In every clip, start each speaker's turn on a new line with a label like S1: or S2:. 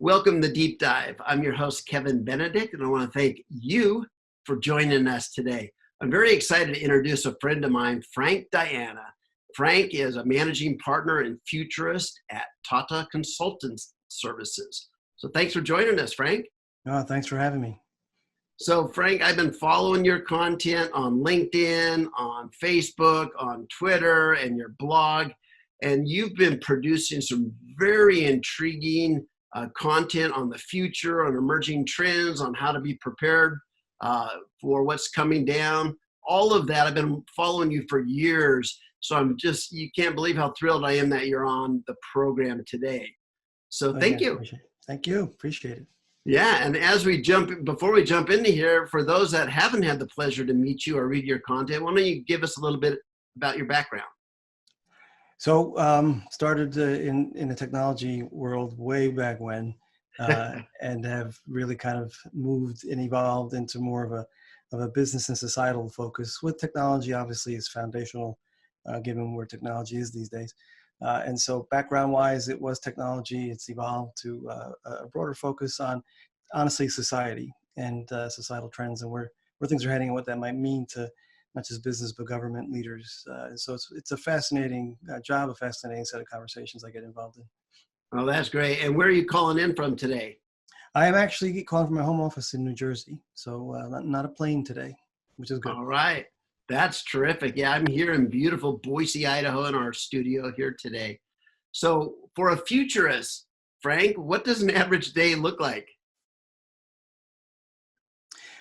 S1: Welcome to Deep Dive. I'm your host, Kevin Benedict, and I want to thank you for joining us today. I'm very excited to introduce a friend of mine, Frank Diana. Frank is a managing partner and futurist at Tata Consultancy Services. So thanks for joining us, Frank.
S2: Oh, thanks for having me.
S1: So Frank, I've been following your content on LinkedIn, on Facebook, on Twitter, and your blog, and you've been producing some very intriguing content on the future, on emerging trends, on how to be prepared for what's coming down. All of that, I've been following you for years. So you can't believe how thrilled I am that you're on the program today. So thank you.
S2: Thank you. Appreciate it.
S1: Yeah, and before we jump into here, for those that haven't had the pleasure to meet you or read your content, why don't you give us a little bit about your background?
S2: So started in the technology world way back when, and have really kind of moved and evolved into more of a business and societal focus. With technology, obviously, is foundational, given where technology is these days. And so background-wise, it was technology. It's evolved to a broader focus on, honestly, society and societal trends and where things are heading and what that might mean to not just business, but government leaders. So it's a fascinating job, a fascinating set of conversations I get involved in.
S1: Oh, that's great. And where are you calling in from today?
S2: I am actually calling from my home office in New Jersey. So not a plane today, which is good.
S1: All right. That's terrific. Yeah, I'm here in beautiful Boise, Idaho in our studio here today. So for a futurist, Frank, what does an average day look like?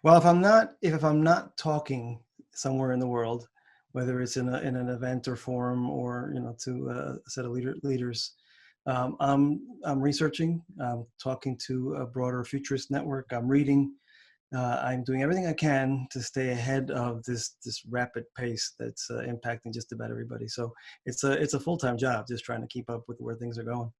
S2: Well, if I'm not talking somewhere in the world, whether it's in an event or forum or to a set of leaders, I'm researching, talking to a broader futurist network. I'm reading. I'm doing everything I can to stay ahead of this rapid pace that's impacting just about everybody. So it's a full-time job, just trying to keep up with where things are going.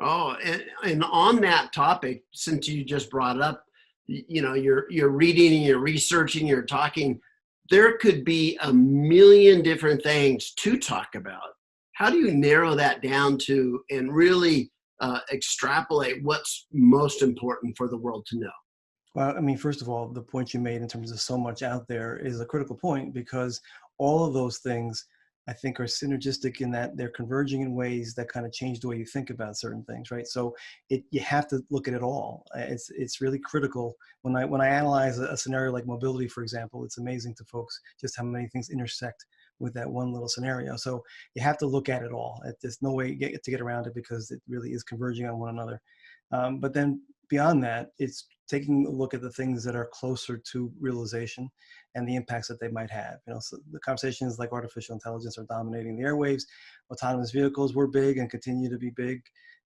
S1: Oh, and on that topic, since you just brought it up, you're reading and you're researching, you're talking. There could be a million different things to talk about. How do you narrow that down to and really extrapolate what's most important for the world to know?
S2: Well, I mean, first of all, the point you made in terms of so much out there is a critical point, because all of those things, I think, are synergistic in that they're converging in ways that kind of change the way you think about certain things, right? So you have to look at it all. It's really critical. When I analyze a scenario like mobility, for example, it's amazing to folks just how many things intersect with that one little scenario. So you have to look at it all. There's no way to get around it, because it really is converging on one another. But then beyond that, it's taking a look at the things that are closer to realization and the impacts that they might have. So the conversations like artificial intelligence are dominating the airwaves. Autonomous vehicles were big and continue to be big.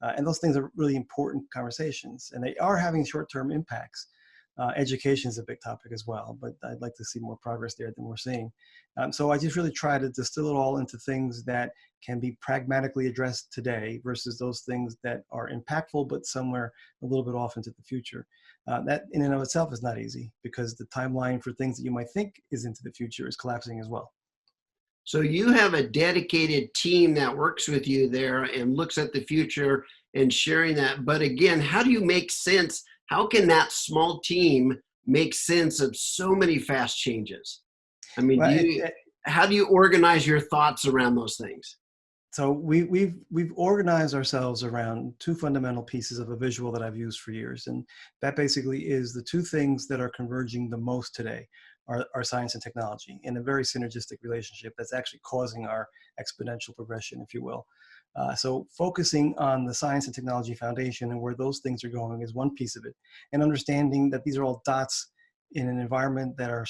S2: And those things are really important conversations, and they are having short-term impacts. Education is a big topic as well, but I'd like to see more progress there than we're seeing. So I just really try to distill it all into things that can be pragmatically addressed today versus those things that are impactful, but somewhere a little bit off into the future. That in and of itself is not easy, because the timeline for things that you might think is into the future is collapsing as well.
S1: So you have a dedicated team that works with you there and looks at the future and sharing that. But again, how do you make sense? How can that small team make sense of so many fast changes? I mean, how do you organize your thoughts around those things?
S2: So we've organized ourselves around two fundamental pieces of a visual that I've used for years. And that basically is the two things that are converging the most today are science and technology, in a very synergistic relationship that's actually causing our exponential progression, if you will. So focusing on the science and technology foundation and where those things are going is one piece of it, and understanding that these are all dots in an environment that are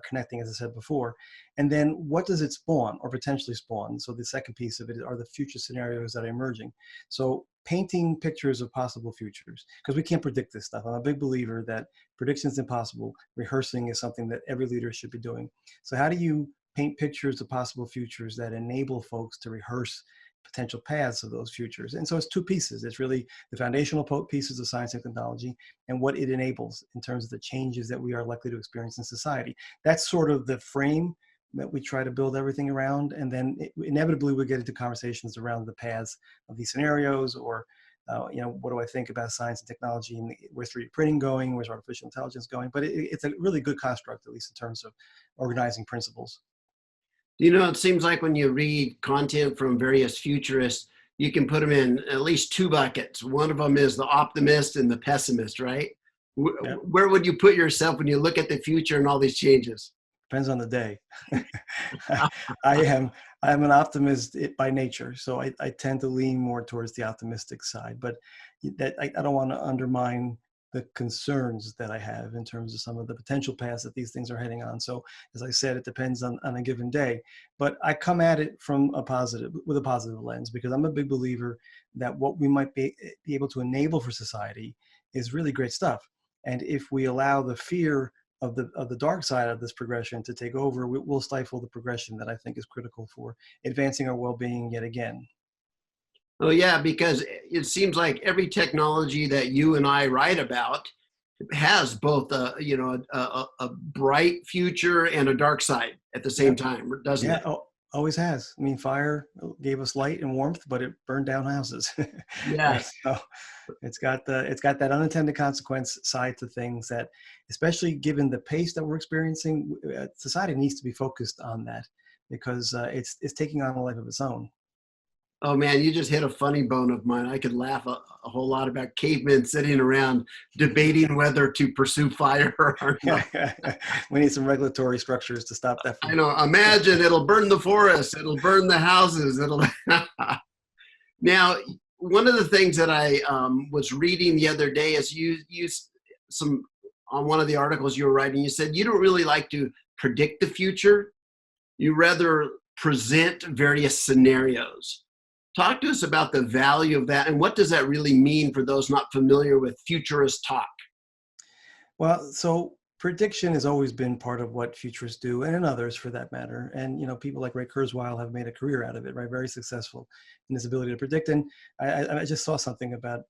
S2: connecting, as I said before. And then what does it spawn or potentially spawn? So the second piece of it are the future scenarios that are emerging. So painting pictures of possible futures, because we can't predict this stuff. I'm a big believer that prediction is impossible. Rehearsing is something that every leader should be doing. So how do you paint pictures of possible futures that enable folks to rehearse potential paths of those futures? And so it's two pieces. It's really the foundational pieces of science and technology and what it enables in terms of the changes that we are likely to experience in society. That's sort of the frame that we try to build everything around. And then inevitably we get into conversations around the paths of these scenarios or What do I think about science and technology, and where's 3D printing going, where's artificial intelligence going? But it's a really good construct, at least in terms of organizing principles.
S1: It seems like when you read content from various futurists, you can put them in at least two buckets. One of them is the optimist and the pessimist, right?
S2: Yeah.
S1: Where would you put yourself when you look at the future and all these changes?
S2: Depends on the day. I'm an optimist by nature, so I tend to lean more towards the optimistic side. But that I don't want to undermine the concerns that I have in terms of some of the potential paths that these things are heading on. So as I said, it depends on a given day. But I come at it with a positive lens, because I'm a big believer that what we might be able to enable for society is really great stuff. And if we allow the fear of the dark side of this progression to take over, we'll stifle the progression that I think is critical for advancing our well-being yet again.
S1: Oh yeah, because it seems like every technology that you and I write about has both a bright future and a dark side at the same time, doesn't it?
S2: Always has. I mean, fire gave us light and warmth, but it burned down houses.
S1: Yes.
S2: So it's got that unintended consequence side to things that, especially given the pace that we're experiencing, society needs to be focused on that, because it's taking on a life of its own.
S1: Oh man, you just hit a funny bone of mine. I could laugh a whole lot about cavemen sitting around debating whether to pursue fire or not.
S2: We need some regulatory structures to stop that.
S1: I know. Imagine it'll burn the forest. It'll burn the houses. Now, one of the things that I was reading the other day is you on one of the articles you were writing, you said you don't really like to predict the future. You rather present various scenarios. Talk to us about the value of that, and what does that really mean for those not familiar with futurist talk?
S2: Well, so prediction has always been part of what futurists do, and others for that matter. And people like Ray Kurzweil have made a career out of it, right? Very successful in his ability to predict. And I just saw something about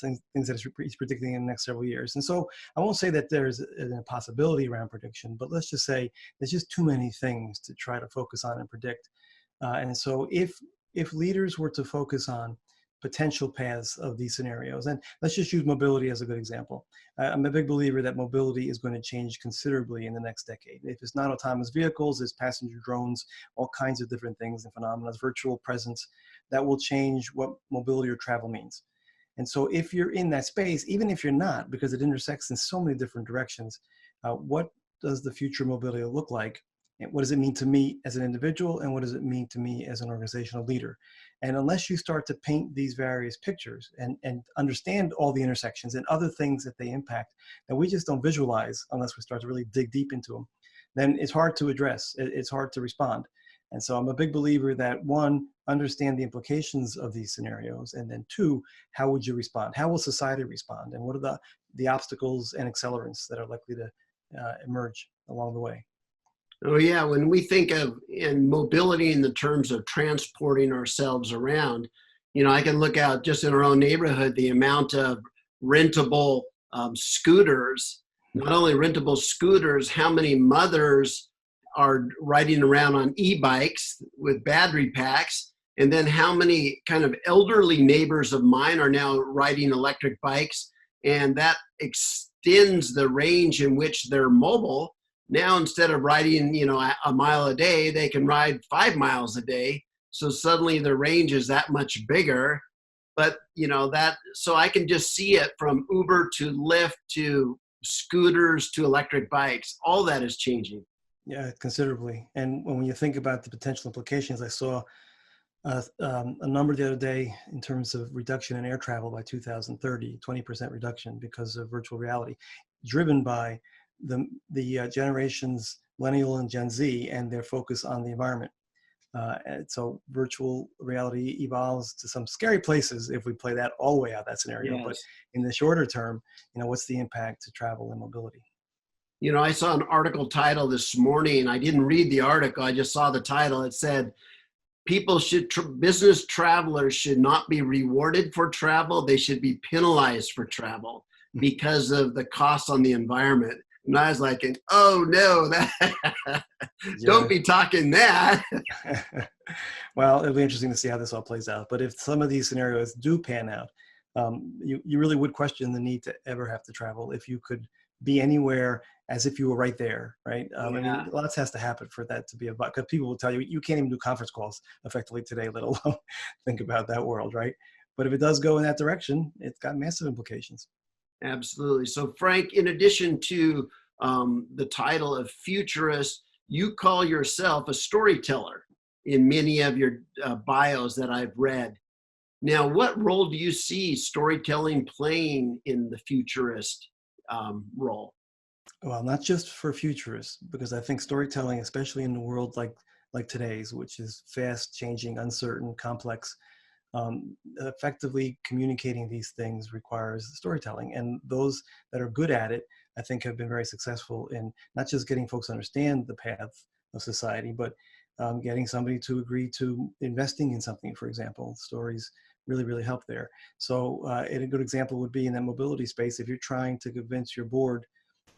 S2: things that he's predicting in the next several years. And so I won't say that there's a possibility around prediction, but let's just say there's just too many things to try to focus on and predict. And so if leaders were to focus on potential paths of these scenarios, and let's just use mobility as a good example. I'm a big believer that mobility is going to change considerably in the next decade. If it's not autonomous vehicles, it's passenger drones, all kinds of different things and phenomena, virtual presence, that will change what mobility or travel means. And so if you're in that space, even if you're not, because it intersects in so many different directions, what does the future mobility look like? And what does it mean to me as an individual? And what does it mean to me as an organizational leader? And unless you start to paint these various pictures and understand all the intersections and other things that they impact that we just don't visualize unless we start to really dig deep into them, then it's hard to address. It's hard to respond. And so I'm a big believer that, one, understand the implications of these scenarios, and then two, how would you respond? How will society respond? And what are the obstacles and accelerants that are likely to emerge along the way?
S1: Oh yeah, when we think of in mobility in the terms of transporting ourselves around, I can look out just in our own neighborhood, the amount of rentable scooters, not only rentable scooters, how many mothers are riding around on e-bikes with battery packs, and then how many kind of elderly neighbors of mine are now riding electric bikes, and that extends the range in which they're mobile. Now, instead of riding, a mile a day, they can ride 5 miles a day. So suddenly the range is that much bigger. But, so I can just see it from Uber to Lyft to scooters to electric bikes. All that is changing.
S2: Yeah, considerably. And when you think about the potential implications, I saw a number the other day in terms of reduction in air travel by 2030, 20% reduction because of virtual reality, driven by the generations Millennial and Gen Z and their focus on the environment. And so virtual reality evolves to some scary places if we play that all the way out, that scenario. Yes. But in the shorter term, what's the impact to travel and mobility?
S1: I saw an article title this morning. I didn't read the article. I just saw the title. It said, business travelers should not be rewarded for travel. They should be penalized for travel because of the cost on the environment. And I was like, oh no, don't be talking that.
S2: Well, it'll be interesting to see how this all plays out. But if some of these scenarios do pan out, you really would question the need to ever have to travel if you could be anywhere as if you were right there, right? I mean,
S1: Yeah,
S2: lots has to happen for that to be about, because people will tell you, you can't even do conference calls effectively today, let alone think about that world, right? But if it does go in that direction, it's got massive implications.
S1: absolutely. So, Frank, in addition to the title of futurist, you call yourself a storyteller in many of your bios that I've read. Now, what role do you see storytelling playing in the futurist role?
S2: Well, not just for futurists, because I think storytelling, especially in a world like today's, which is fast changing, uncertain, complex, effectively communicating these things requires storytelling. And those that are good at it, I think, have been very successful in not just getting folks to understand the path of society, but getting somebody to agree to investing in something, for example. Stories really, really help there. So and a good example would be in that mobility space. If you're trying to convince your board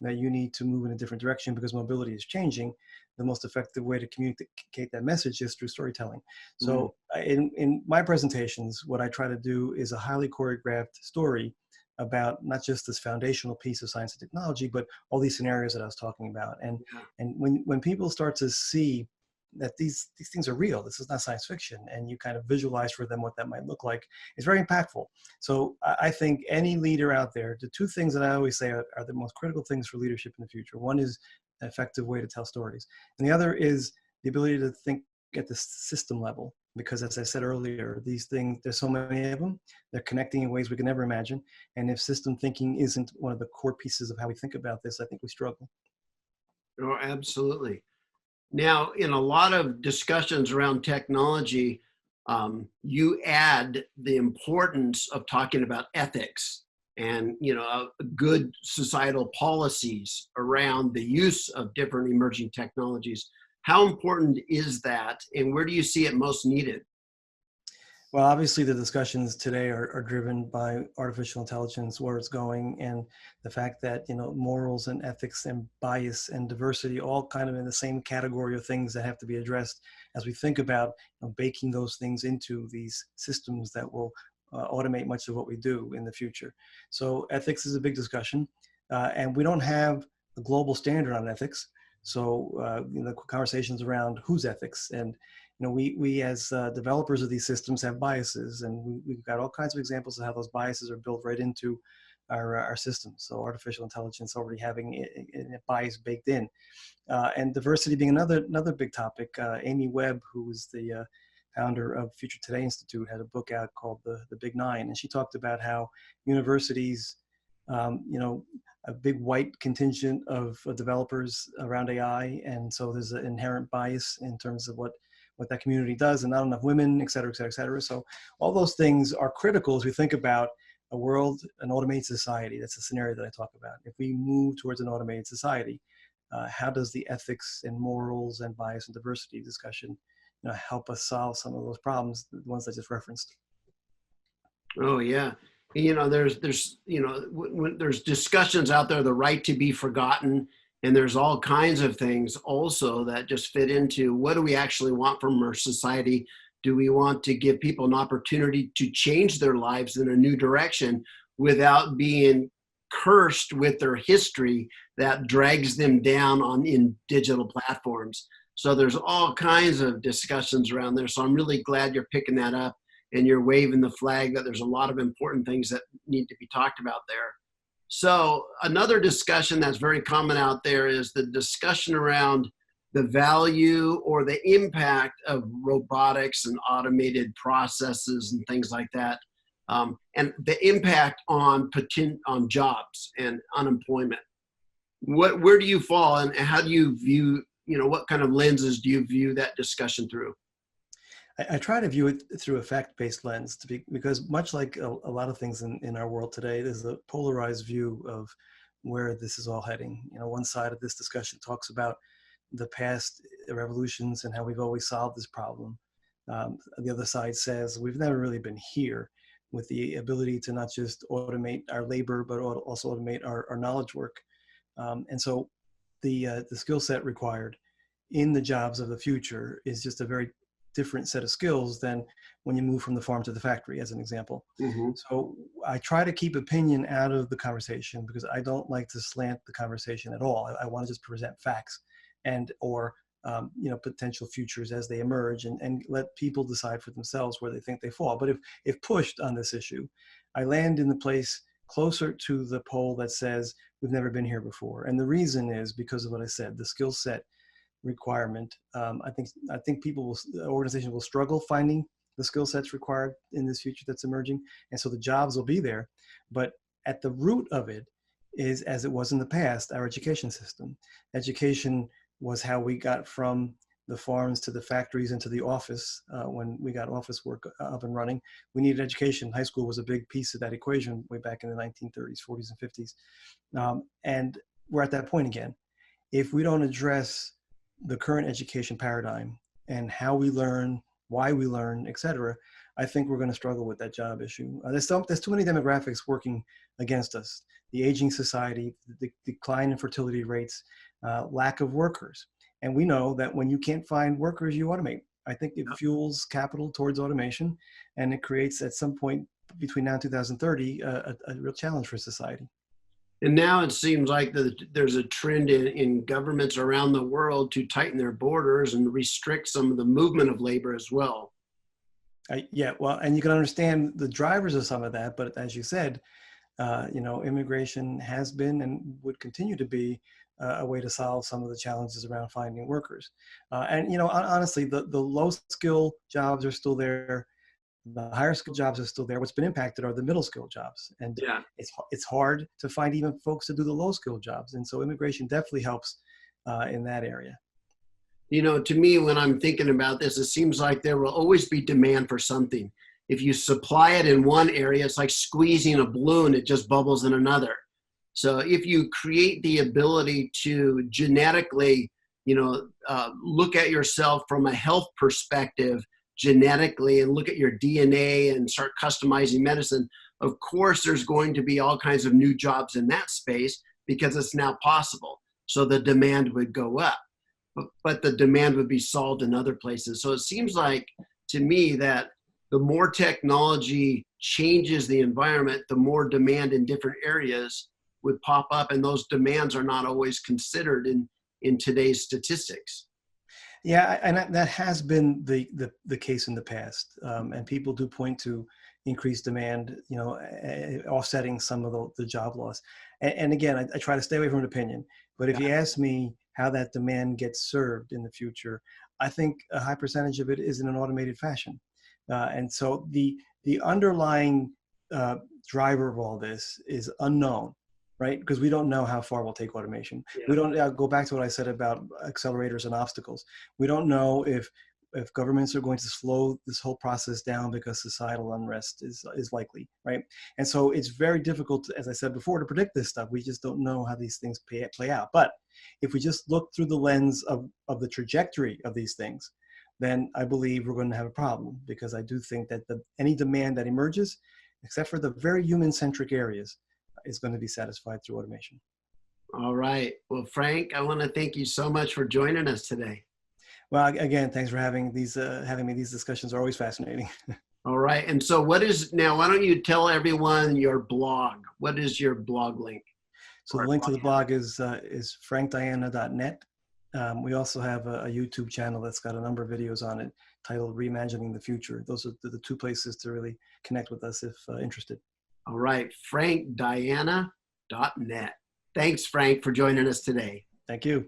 S2: that you need to move in a different direction because mobility is changing, the most effective way to communicate that message is through storytelling.
S1: Mm.
S2: So in my presentations, what I try to do is a highly choreographed story about not just this foundational piece of science and technology, but all these scenarios that I was talking about.
S1: Yeah.
S2: And when people start to see that these things are real, this is not science fiction, and you kind of visualize for them what that might look like, it's very impactful. So I think any leader out there, the two things that I always say are the most critical things for leadership in the future. One is an effective way to tell stories, and the other is the ability to think at the system level. Because as I said earlier, these things, there's so many of them, they're connecting in ways we can never imagine. And if system thinking isn't one of the core pieces of how we think about this, I think we struggle.
S1: Oh, absolutely. Now, in a lot of discussions around technology, you add the importance of talking about ethics and good societal policies around the use of different emerging technologies. How important is that, and where do you see it most needed?
S2: Well, obviously, the discussions today are driven by artificial intelligence, where it's going, and the fact that morals and ethics and bias and diversity all kind of in the same category of things that have to be addressed as we think about baking those things into these systems that will automate much of what we do in the future. So, ethics is a big discussion, and we don't have a global standard on ethics. So, conversations around whose ethics and we as developers of these systems have biases, and we've got all kinds of examples of how those biases are built right into our systems. So artificial intelligence already having a bias baked in, and diversity being another big topic. Amy Webb, who is the founder of Future Today Institute, had a book out called The Big Nine, and she talked about how universities, a big white contingent of developers around AI, and so there's an inherent bias in terms of what that community does, and not enough women, et cetera, et cetera, et cetera. So all those things are critical as we think about a world, an automated society. That's the scenario that I talk about. If we move towards an automated society, how does the ethics and morals and bias and diversity discussion help us solve some of those problems, the ones I just referenced?
S1: Oh yeah. When there's discussions out there, the right to be forgotten, and there's all kinds of things also that just fit into what do we actually want from our society? Do we want to give people an opportunity to change their lives in a new direction without being cursed with their history that drags them down in digital platforms? So there's all kinds of discussions around there. So I'm really glad you're picking that up and you're waving the flag that there's a lot of important things that need to be talked about there. So another discussion that's very common out there is the discussion around the value or the impact of robotics and automated processes and things like that, and the impact on jobs and unemployment. Where do you fall, and how do you view, what kind of lenses do you view that discussion through?
S2: I try to view it through a fact-based lens because much like a lot of things in our world today, there's a polarized view of where this is all heading. One side of this discussion talks about the past revolutions and how we've always solved this problem. The other side says we've never really been here with the ability to not just automate our labor, but also automate our knowledge work. And so the skill set required in the jobs of the future is just a very different set of skills than when you move from the farm to the factory, as an example.
S1: Mm-hmm.
S2: So I try to keep opinion out of the conversation because I don't like to slant the conversation at all. I want to just present facts and or potential futures as they emerge, and let people decide for themselves where they think they fall. But if pushed on this issue, I land in the place closer to the pole that says we've never been here before. And the reason is because of what I said, the skill set requirement. I think organizations will struggle finding the skill sets required in this future that's emerging. And so the jobs will be there, but at the root of it is, as it was in the past, our education system. Education was how we got from the farms to the factories and to the office. When we got office work up and running, we needed education. High school was a big piece of that equation way back in the 1930s, 40s, and 50s. And we're at that point again. If we don't address the current education paradigm and how we learn, why we learn, et cetera, I think we're going to struggle with that job issue. There's too many demographics working against us. The aging society, the decline in fertility rates, lack of workers. And we know that when you can't find workers, you automate. I think it fuels capital towards automation, and it creates at some point between now and 2030 a real challenge for society.
S1: And now it seems like there's a trend in governments around the world to tighten their borders and restrict some of the movement of labor as well.
S2: Yeah, well, and you can understand the drivers of some of that, but as you said, immigration has been and would continue to be a way to solve some of the challenges around finding workers. Honestly, the low skill jobs are still there. The higher skill jobs are still there. What's been impacted are the middle skill jobs. And it's hard to find even folks to do the low skill jobs. And so immigration definitely helps in that area.
S1: To me, when I'm thinking about this, it seems like there will always be demand for something. If you supply it in one area, it's like squeezing a balloon, it just bubbles in another. So if you create the ability to genetically, look at yourself from a health perspective, genetically, and look at your DNA and start customizing medicine, of course, there's going to be all kinds of new jobs in that space because it's now possible. So the demand would go up, but the demand would be solved in other places. So it seems like to me that the more technology changes the environment, the more demand in different areas would pop up, and those demands are not always considered in today's statistics.
S2: Yeah, and that has been the case in the past, and people do point to increased demand, offsetting some of the job loss. And again, I try to stay away from an opinion, but if you ask me how that demand gets served in the future, I think a high percentage of it is in an automated fashion. And so the underlying driver of all this is unknown, right? Because we don't know how far we'll take automation. Yeah. We don't go back to what I said about accelerators and obstacles. We don't know if governments are going to slow this whole process down because societal unrest is likely, right? And so it's very difficult, as I said before, to predict this stuff. We just don't know how these things play out. But if we just look through the lens of the trajectory of these things, then I believe we're going to have a problem, because I do think that any demand that emerges, except for the very human-centric areas, is going to be satisfied through automation.
S1: All right. Well, Frank, I want to thank you so much for joining us today.
S2: Well, again, thanks for having me. These discussions are always fascinating.
S1: All right. And so why don't you tell everyone your blog? What is your blog link?
S2: So the link to the blog is frankdiana.net. We also have a YouTube channel that's got a number of videos on it titled Reimagining the Future. Those are the two places to really connect with us if interested.
S1: All right, frankdiana.net. Thanks, Frank, for joining us today.
S2: Thank you.